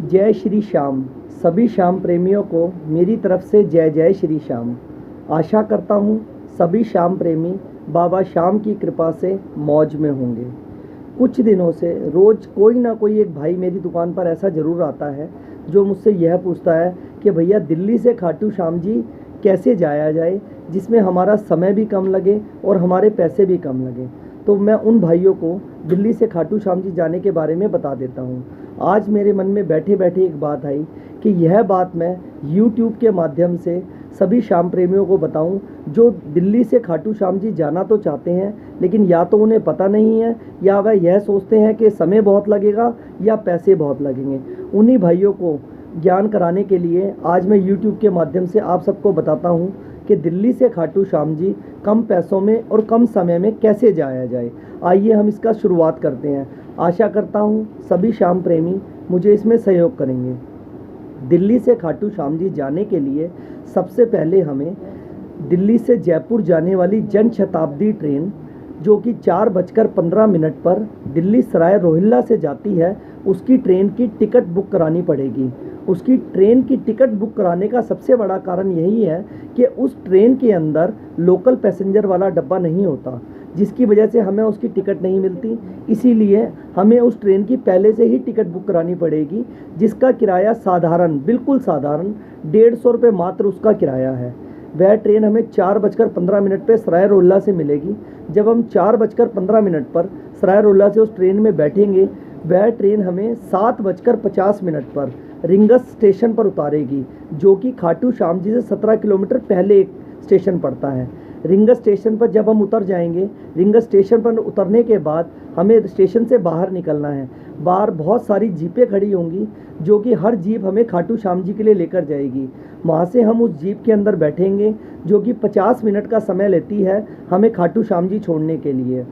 जय श्री श्याम। सभी श्याम प्रेमियों को मेरी तरफ से जय जय श्री श्याम। आशा करता हूँ सभी श्याम प्रेमी बाबा श्याम की कृपा से मौज में होंगे। कुछ दिनों से रोज़ कोई ना कोई एक भाई मेरी दुकान पर ऐसा ज़रूर आता है जो मुझसे यह पूछता है कि भैया दिल्ली से खाटू श्याम जी कैसे जाया जाए जिसमें हमारा समय भी कम लगे और हमारे पैसे भी कम लगे। तो मैं उन भाइयों को दिल्ली से खाटू श्याम जी जाने के बारे में बता देता हूँ। आज मेरे मन में बैठे बैठे एक बात आई कि यह बात मैं YouTube के माध्यम से सभी श्याम प्रेमियों को बताऊं जो दिल्ली से खाटू श्याम जी जाना तो चाहते हैं लेकिन या तो उन्हें पता नहीं है या वह यह सोचते हैं कि समय बहुत लगेगा या पैसे बहुत लगेंगे। उन्हीं भाइयों को ज्ञान कराने के लिए आज मैं YouTube के माध्यम से आप सबको बताता हूं कि दिल्ली से खाटू श्याम जी कम पैसों में और कम समय में कैसे जाया जाए। आइए हम इसका शुरुआत करते हैं। आशा करता हूँ सभी श्याम प्रेमी मुझे इसमें सहयोग करेंगे। दिल्ली से खाटू श्याम जी जाने के लिए सबसे पहले हमें दिल्ली से जयपुर जाने वाली जन शताब्दी ट्रेन जो कि 4:15 पर दिल्ली सराय रोहिल्ला से जाती है उसकी ट्रेन की टिकट बुक करानी पड़ेगी। उसकी ट्रेन की टिकट बुक कराने का सबसे बड़ा कारण यही है कि उस ट्रेन के अंदर लोकल पैसेंजर वाला डब्बा नहीं होता जिसकी वजह से हमें उसकी टिकट नहीं मिलती। इसीलिए हमें उस ट्रेन की पहले से ही टिकट बुक करानी पड़ेगी जिसका किराया साधारण बिल्कुल साधारण 150 रुपये मात्र उसका किराया है। वह ट्रेन हमें 4:15 पर सराय रोहिल्ला से मिलेगी। जब हम 4:15 पर सराय रोहिल्ला से उस ट्रेन में बैठेंगे वह ट्रेन हमें 7:50 पर रिंगस स्टेशन पर उतारेगी जो कि खाटू श्याम जी से 17 किलोमीटर पहले एक स्टेशन पड़ता है। रिंगस स्टेशन पर जब हम उतर जाएंगे, रिंगस स्टेशन पर उतरने के बाद हमें स्टेशन से बाहर निकलना है। बाहर बहुत सारी जीपें खड़ी होंगी जो कि हर जीप हमें खाटू श्याम जी के लिए लेकर जाएगी। वहाँ से हम उस जीप के अंदर बैठेंगे जो कि 50 मिनट का समय लेती है हमें खाटू श्याम जी छोड़ने के लिए।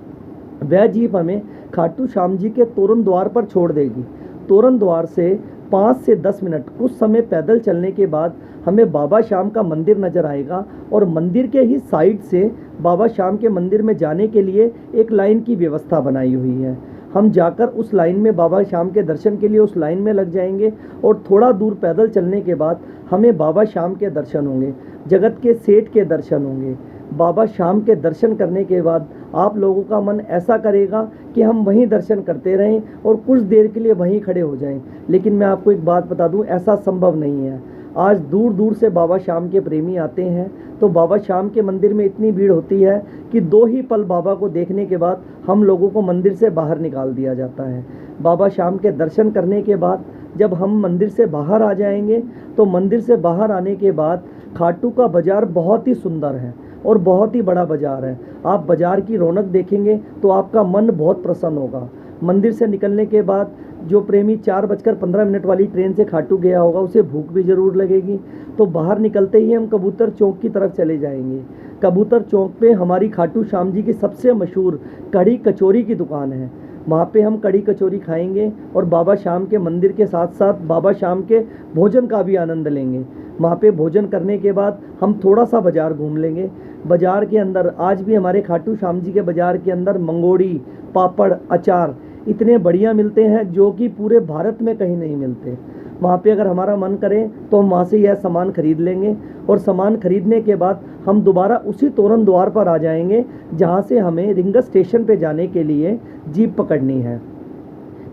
वह जीप हमें खाटू श्याम जी के तोरण द्वार पर छोड़ देगी। तोरण द्वार से 5 से 10 मिनट कुछ समय पैदल चलने के बाद हमें बाबा श्याम का मंदिर नज़र आएगा और मंदिर के ही साइड से बाबा श्याम के मंदिर में जाने के लिए एक लाइन की व्यवस्था बनाई हुई है। हम जाकर उस लाइन में बाबा श्याम के दर्शन के लिए उस लाइन में लग जाएंगे और थोड़ा दूर पैदल चलने के बाद हमें बाबा श्याम के दर्शन होंगे, जगत के सेठ के दर्शन होंगे। बाबा श्याम के दर्शन करने के बाद आप लोगों का मन ऐसा करेगा कि हम वहीं दर्शन करते रहें और कुछ देर के लिए वहीं खड़े हो जाएं। लेकिन मैं आपको एक बात बता दूं, ऐसा संभव नहीं है। आज दूर दूर से बाबा श्याम के प्रेमी आते हैं तो बाबा श्याम के मंदिर में इतनी भीड़ होती है कि 2 ही पल बाबा को देखने के बाद हम लोगों को मंदिर से बाहर निकाल दिया जाता है। बाबा श्याम के दर्शन करने के बाद जब हम मंदिर से बाहर आ जाएंगे तो मंदिर से बाहर आने के बाद खाटू का बाज़ार बहुत ही सुंदर है और बहुत ही बड़ा बाज़ार है। आप बाज़ार की रौनक देखेंगे तो आपका मन बहुत प्रसन्न होगा। मंदिर से निकलने के बाद जो प्रेमी 4:15 वाली ट्रेन से खाटू गया होगा उसे भूख भी ज़रूर लगेगी। तो बाहर निकलते ही हम कबूतर चौक की तरफ चले जाएंगे। कबूतर चौक पे हमारी खाटू श्याम जी की सबसे मशहूर कढ़ी कचौरी की दुकान है। वहाँ पे हम कढ़ी कचौरी खाएंगे और बाबा श्याम के मंदिर के साथ साथ बाबा श्याम के भोजन का भी आनंद लेंगे। वहाँ पे भोजन करने के बाद हम थोड़ा सा बाज़ार घूम लेंगे। बाज़ार के अंदर आज भी हमारे खाटू श्याम जी के बाज़ार के अंदर मंगोड़ी, पापड़, अचार इतने बढ़िया मिलते हैं जो कि पूरे भारत में कहीं नहीं मिलते। वहाँ पे अगर हमारा मन करे तो हम वहाँ से यह सामान खरीद लेंगे और सामान खरीदने के बाद हम दोबारा उसी तोरण द्वार पर आ जाएंगे जहाँ से हमें रिंगस स्टेशन पे जाने के लिए जीप पकड़नी है।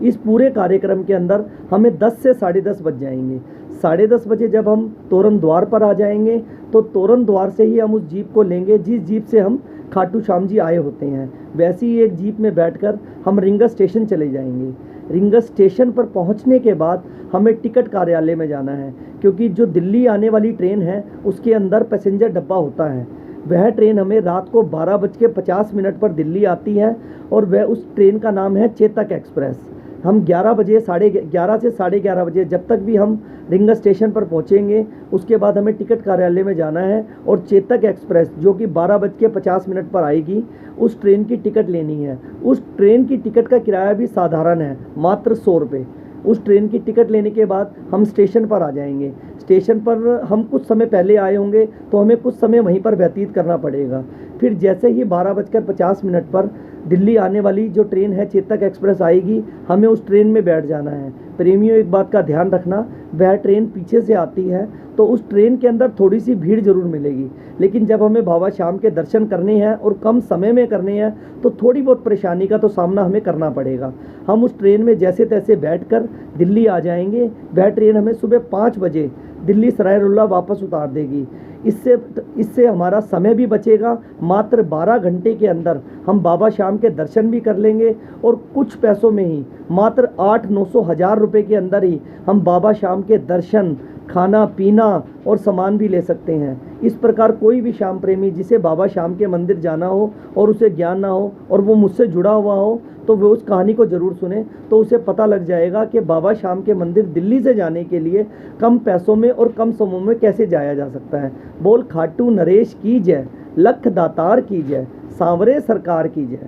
इस पूरे कार्यक्रम के अंदर हमें 10 से 10:30 बज जाएंगे। 10:30 बजे जब हम तोरण द्वार पर आ जाएंगे तो तोरण द्वार से ही हम उस जीप को लेंगे जिस जीप से हम खाटू श्याम जी आए होते हैं। वैसे ही एक जीप में बैठकर हम रिंगस स्टेशन चले जाएंगे। रिंगस स्टेशन पर पहुंचने के बाद हमें टिकट कार्यालय में जाना है क्योंकि जो दिल्ली आने वाली ट्रेन है उसके अंदर पैसेंजर डब्बा होता है। वह ट्रेन हमें रात को 12:50 पर दिल्ली आती है और वह उस ट्रेन का नाम है चेतक एक्सप्रेस। हम 11 बजे 11:30 से 11:30 बजे जब तक भी हम रिंगस स्टेशन पर पहुंचेंगे उसके बाद हमें टिकट कार्यालय में जाना है और चेतक एक्सप्रेस जो कि 12:50 पर आएगी उस ट्रेन की टिकट लेनी है। उस ट्रेन की टिकट का किराया भी साधारण है, मात्र 100 रुपये। उस ट्रेन की टिकट लेने के बाद हम स्टेशन पर आ जाएंगे। स्टेशन पर हम कुछ समय पहले आए होंगे तो हमें कुछ समय वहीं पर व्यतीत करना पड़ेगा। फिर जैसे ही 12:50 पर दिल्ली आने वाली जो ट्रेन है चेतक एक्सप्रेस आएगी, हमें उस ट्रेन में बैठ जाना है। प्रेमियों, एक बात का ध्यान रखना, वह ट्रेन पीछे से आती है तो उस ट्रेन के अंदर थोड़ी सी भीड़ जरूर मिलेगी, लेकिन जब हमें बाबा श्याम के दर्शन करने हैं और कम समय में करने हैं तो थोड़ी बहुत परेशानी का तो सामना हमें करना पड़ेगा। हम उस ट्रेन में जैसे तैसे बैठकर दिल्ली आ जाएंगे। वह ट्रेन हमें सुबह 5 बजे दिल्ली सराय रोहिल्ला वापस उतार देगी। इससे हमारा समय भी बचेगा। मात्र 12 घंटे के अंदर हम बाबा श्याम के दर्शन भी कर लेंगे और कुछ पैसों में ही, मात्र 800-900 हज़ार रुपये के अंदर ही हम बाबा श्याम के दर्शन, खाना पीना और सामान भी ले सकते हैं। इस प्रकार कोई भी श्याम प्रेमी जिसे बाबा श्याम के मंदिर जाना हो और उसे ज्ञान ना हो और वो मुझसे जुड़ा हुआ हो तो वो उस कहानी को ज़रूर सुने, तो उसे पता लग जाएगा कि बाबा श्याम के मंदिर दिल्ली से जाने के लिए कम पैसों में और कम समय में कैसे जाया जा सकता है। बोल खाटू नरेश की जय, लख दातार की जय, सांवरे सरकार की जय।